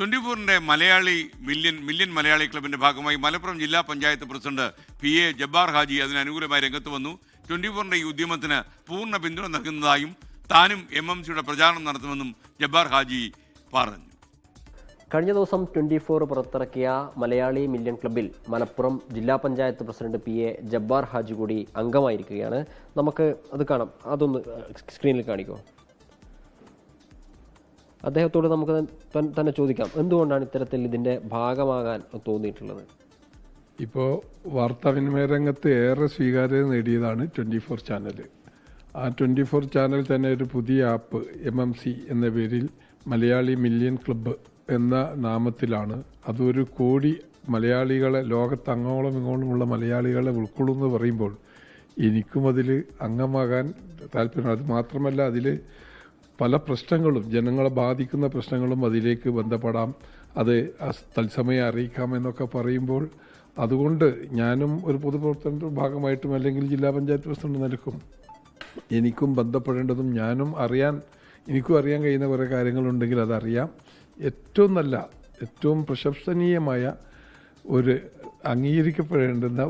24-ന്റെ million Malayali ക്ലബിന്റെ ഭാഗമായി മലപ്പുറം ജില്ലാ പഞ്ചായത്ത് പ്രസിഡന്റ് PA ജബ്ബാർ ഹാജി അതിന് അനുകൂലമായി രംഗത്ത് വന്നു. 24-ന്റെ ഈ ഉദ്യമത്തിന് പൂർണ്ണ പിന്തുണ നൽകുന്നതായും താനും MMCയുടെ പ്രചാരണം നടത്തുമെന്നും ജബ്ബാർ ഹാജി പറഞ്ഞു. കഴിഞ്ഞ ദിവസം 24 പുറത്തിറക്കിയ മലയാളി മില്യൺ ക്ലബിൽ മലപ്പുറം ജില്ലാ പഞ്ചായത്ത് പ്രസിഡന്റ് PA ജബ്ബാർ ഹാജി കൂടി അംഗമായിരിക്കുകയാണ്. നമുക്ക് അത് കാണാം, അതൊന്ന് സ്ക്രീനിൽ കാണിക്കോ. അദ്ദേഹത്തോട് നമുക്ക് തന്നെ ചോദിക്കാം, എന്തുകൊണ്ടാണ് ഇത്തരത്തിൽ ഇതിൻ്റെ ഭാഗമാകാൻ തോന്നിയിട്ടുള്ളത്? ഇപ്പോൾ വാർത്താവിനിമയ രംഗത്ത് ഏറെ സ്വീകാര്യത നേടിയതാണ് 24 ചാനൽ. ആ 24 ചാനൽ തന്നെ ഒരു പുതിയ ആപ്പ് MMC എന്ന പേരിൽ മലയാളി മില്യൺ ക്ലബ്ബ് എന്ന നാമത്തിലാണ്. അതൊരു കോടി മലയാളികളെ, ലോകത്ത് അങ്ങോളം ഇങ്ങോളമുള്ള മലയാളികളെ ഉൾക്കൊള്ളുമെന്ന് പറയുമ്പോൾ എനിക്കും അതിൽ അംഗമാകാൻ താല്പര്യം. അത് മാത്രമല്ല, അതിൽ പല പ്രശ്നങ്ങളും, ജനങ്ങളെ ബാധിക്കുന്ന പ്രശ്നങ്ങളും അതിലേക്ക് ബന്ധപ്പെടാം, അത് തത്സമയം അറിയിക്കാമെന്നൊക്കെ പറയുമ്പോൾ അതുകൊണ്ട് ഞാനും ഒരു പൊതുപ്രവർത്തനത്തിൻ്റെ ഭാഗമായിട്ടും അല്ലെങ്കിൽ ജില്ലാ പഞ്ചായത്ത് പ്രസിഡന്റ് നിലക്കും എനിക്കും ബന്ധപ്പെടേണ്ടതും എനിക്കും അറിയാൻ കഴിയുന്ന കുറേ കാര്യങ്ങളുണ്ടെങ്കിൽ അതറിയാം. ഏറ്റവും നല്ല, ഏറ്റവും പ്രശംസനീയമായ ഒരു അംഗീകരിക്കപ്പെടേണ്ടുന്ന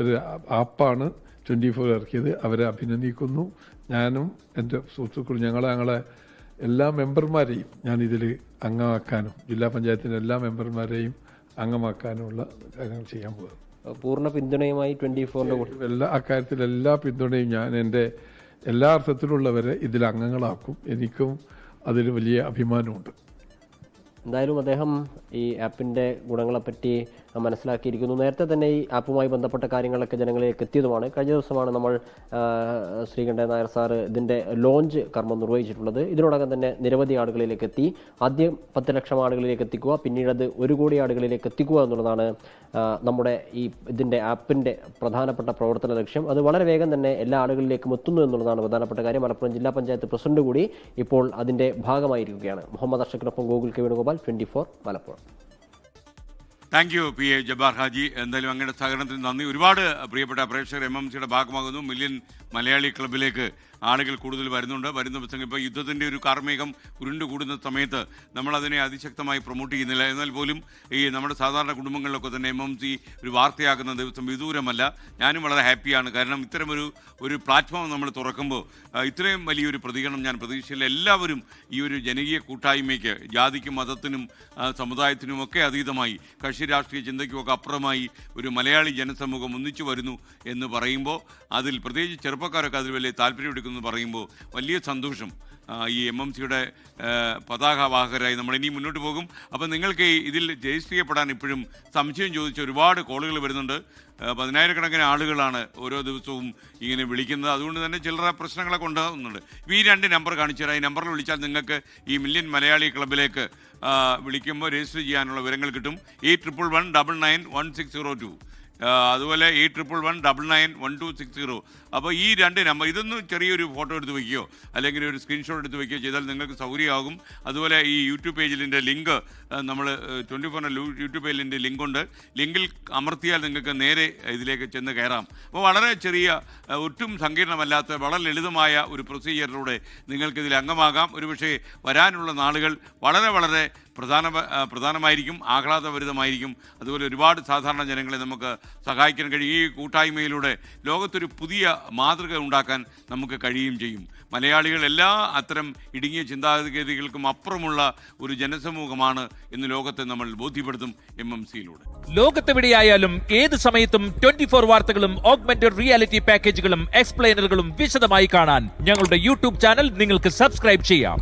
ഒരു ആപ്പാണ് 24 ഇറക്കിയത്. അവരെ അഭിനന്ദിക്കുന്നു. ഞാനും എൻ്റെ സുഹൃത്തുക്കളും ഞങ്ങളെ എല്ലാ മെമ്പർമാരെയും ഞാനിതിൽ അംഗമാക്കാനും ജില്ലാ പഞ്ചായത്തിൻ്റെ എല്ലാ മെമ്പർമാരെയും അംഗമാക്കാനുമുള്ള കാര്യങ്ങൾ ചെയ്യാൻ പോകുന്നു. പൂർണ്ണ പിന്തുണയുമായി 24 അക്കാര്യത്തിൽ എല്ലാ പിന്തുണയും ഞാൻ എൻ്റെ എല്ലാ അർത്ഥത്തിലുള്ളവരെ ഇതിൽ അംഗങ്ങളാക്കും. എനിക്കും അതിൽ വലിയ അഭിമാനമുണ്ട്. എന്തായാലും അദ്ദേഹം ഈ ആപ്പിൻ്റെ ഗുണങ്ങളെപ്പറ്റി മനസ്സിലാക്കിയിരിക്കുന്നു. നേരത്തെ തന്നെ ഈ ആപ്പുമായി ബന്ധപ്പെട്ട കാര്യങ്ങളൊക്കെ ജനങ്ങളിലേക്ക് എത്തിയതുമാണ്. കഴിഞ്ഞ ദിവസമാണ് നമ്മൾ ശ്രീകണ്ഠൻ നായർ സാറ് ഇതിൻ്റെ ലോഞ്ച് കർമ്മം നിർവഹിച്ചിട്ടുള്ളത്. ഇതിനോടകം തന്നെ നിരവധി ആളുകളിലേക്ക് എത്തി. ആദ്യം 10 ലക്ഷം ആളുകളിലേക്ക് എത്തിക്കുക, പിന്നീട് അത് 1 കോടി ആളുകളിലേക്ക് എത്തിക്കുക എന്നുള്ളതാണ് നമ്മുടെ ഈ ഇതിൻ്റെ ആപ്പിൻ്റെ പ്രധാനപ്പെട്ട പ്രവർത്തന ലക്ഷ്യം. അത് വളരെ വേഗം തന്നെ എല്ലാ ആളുകളിലേക്കും എത്തുന്നു എന്നുള്ളതാണ് പ്രധാനപ്പെട്ട കാര്യം. മലപ്പുറം ജില്ലാ പഞ്ചായത്ത് പ്രസിഡന്റ് കൂടി ഇപ്പോൾ അതിൻ്റെ ഭാഗമായിരിക്കുകയാണ്. മുഹമ്മദ് അഷക്കിനൊപ്പം Gokul K Venugopal, 24 Malappuram. Thank you PA Jabbar Haji. എന്തായാലും അങ്ങയുടെ സഹകരണത്തിന് നന്ദി. ഒരുപാട് പ്രിയപ്പെട്ട പ്രേക്ഷകർ MMCയുടെ ഭാഗമാകുന്നു. മില്യൺ മലയാളി ക്ലബിലേക്ക് ആളുകൾ കൂടുതൽ വരുന്നുണ്ട്. വരുന്ന ദിവസം ഇപ്പോൾ യുദ്ധത്തിൻ്റെ ഒരു കാർമേഘം ഉരുണ്ടുകൂടുന്ന സമയത്ത് നമ്മളതിനെ അതിശക്തമായി പ്രൊമോട്ട് ചെയ്യുന്നില്ല. എന്നാൽ പോലും ഈ നമ്മുടെ സാധാരണ കുടുംബങ്ങളിലൊക്കെ തന്നെ MMC ഒരു വാർത്തയാക്കുന്ന ദിവസം വിദൂരമല്ല. ഞാനും വളരെ ഹാപ്പിയാണ്. കാരണം ഇത്തരമൊരു പ്ലാറ്റ്ഫോം നമ്മൾ തുറക്കുമ്പോൾ ഇത്രയും വലിയൊരു പ്രതികരണം ഞാൻ പ്രതീക്ഷിച്ചില്ല. എല്ലാവരും ഈ ഒരു ജനകീയ കൂട്ടായ്മയ്ക്ക്, ജാതിക്കും മതത്തിനും സമുദായത്തിനുമൊക്കെ അതീതമായി, കക്ഷി രാഷ്ട്രീയ ചിന്തയ്ക്കുമൊക്കെ അപ്പുറമായി ഒരു മലയാളി ജനസമൂഹം ഒന്നിച്ചു വരുന്നു എന്ന് പറയുമ്പോൾ അതിൽ പ്രത്യേകിച്ച് ചെറുപ്പക്കാരൊക്കെ അതിൽ വലിയ താല്പര്യം പറയുമ്പോൾ വലിയ സന്തോഷം. ഈ MMCയുടെ പതാകവാഹകരായി നമ്മൾ ഇനി മുന്നോട്ട് പോകും. അപ്പോൾ നിങ്ങൾക്ക് ഇതിൽ രജിസ്റ്റർ ചെയ്യപ്പെടാൻ ഇപ്പോഴും സംശയം ചോദിച്ച ഒരുപാട് കോളുകൾ വരുന്നുണ്ട്. 10,000-കണക്കിന് ആളുകളാണ് ഓരോ ദിവസവും ഇങ്ങനെ വിളിക്കുന്നത്. അതുകൊണ്ട് തന്നെ ചില്ലറ പ്രശ്നങ്ങളൊക്കെ ഉണ്ടാകുന്നുണ്ട്. ഈ 2 നമ്പർ കാണിച്ചു തരാം. ഈ നമ്പറിൽ വിളിച്ചാൽ നിങ്ങൾക്ക് ഈ മില്യൺ മലയാളി ക്ലബിലേക്ക് വിളിക്കുമ്പോൾ രജിസ്റ്റർ ചെയ്യാനുള്ള വിവരങ്ങൾ കിട്ടും. 8111991602. അതുപോലെ 8111991260. അപ്പോൾ ഈ 2 നമ്പർ, ഇതൊന്നും ചെറിയൊരു ഫോട്ടോ എടുത്ത് വയ്ക്കുകയോ അല്ലെങ്കിൽ ഒരു സ്ക്രീൻഷോട്ട് എടുത്ത് വയ്ക്കുകയോ ചെയ്താൽ നിങ്ങൾക്ക് സൗകര്യമാകും. അതുപോലെ ഈ യൂട്യൂബ് പേജിലിൻ്റെ ലിങ്ക്, നമ്മൾ 24 യൂട്യൂബ് പേജിലിൻ്റെ ലിങ്കുണ്ട്. ലിങ്കിൽ അമർത്തിയാൽ നിങ്ങൾക്ക് നേരെ ഇതിലേക്ക് ചെന്ന് കയറാം. അപ്പോൾ വളരെ ചെറിയ, ഒട്ടും സങ്കീർണമല്ലാത്ത വളരെ ലളിതമായ ഒരു പ്രൊസീജിയറിലൂടെ നിങ്ങൾക്കിതിൽ അംഗമാകാം. ഒരുപക്ഷെ വരാനുള്ള നാളുകൾ വളരെ വളരെ പ്രധാനമായിരിക്കും, ആഹ്ലാദഭരിതമായിരിക്കും. അതുപോലെ ഒരുപാട് സാധാരണ ജനങ്ങളെ നമുക്ക് സഹായിക്കാൻ കഴിയും. ഈ കൂട്ടായ്മയിലൂടെ ലോകത്തൊരു പുതിയ മാതൃക ഉണ്ടാക്കാൻ നമുക്ക് കഴിയുകയും ചെയ്യും. മലയാളികൾ എല്ലാ അത്തരം ഇടുങ്ങിയ ചിന്താഗതികൾക്കും അപ്പുറമുള്ള ഒരു ജനസമൂഹമാണ് എന്ന് ലോകത്തെ നമ്മൾ ബോധ്യപ്പെടുത്തും MMCയിലൂടെ. ലോകത്തെവിടെയായാലും ഏത് സമയത്തും 24 വാർത്തകളും ഓഗ്മെന്റഡ് റിയാലിറ്റി പാക്കേജുകളും എക്സ്പ്ലെയിനറുകളും വിശദമായി കാണാൻ ഞങ്ങളുടെ യൂട്യൂബ് ചാനൽ നിങ്ങൾക്ക് സബ്സ്ക്രൈബ് ചെയ്യാം.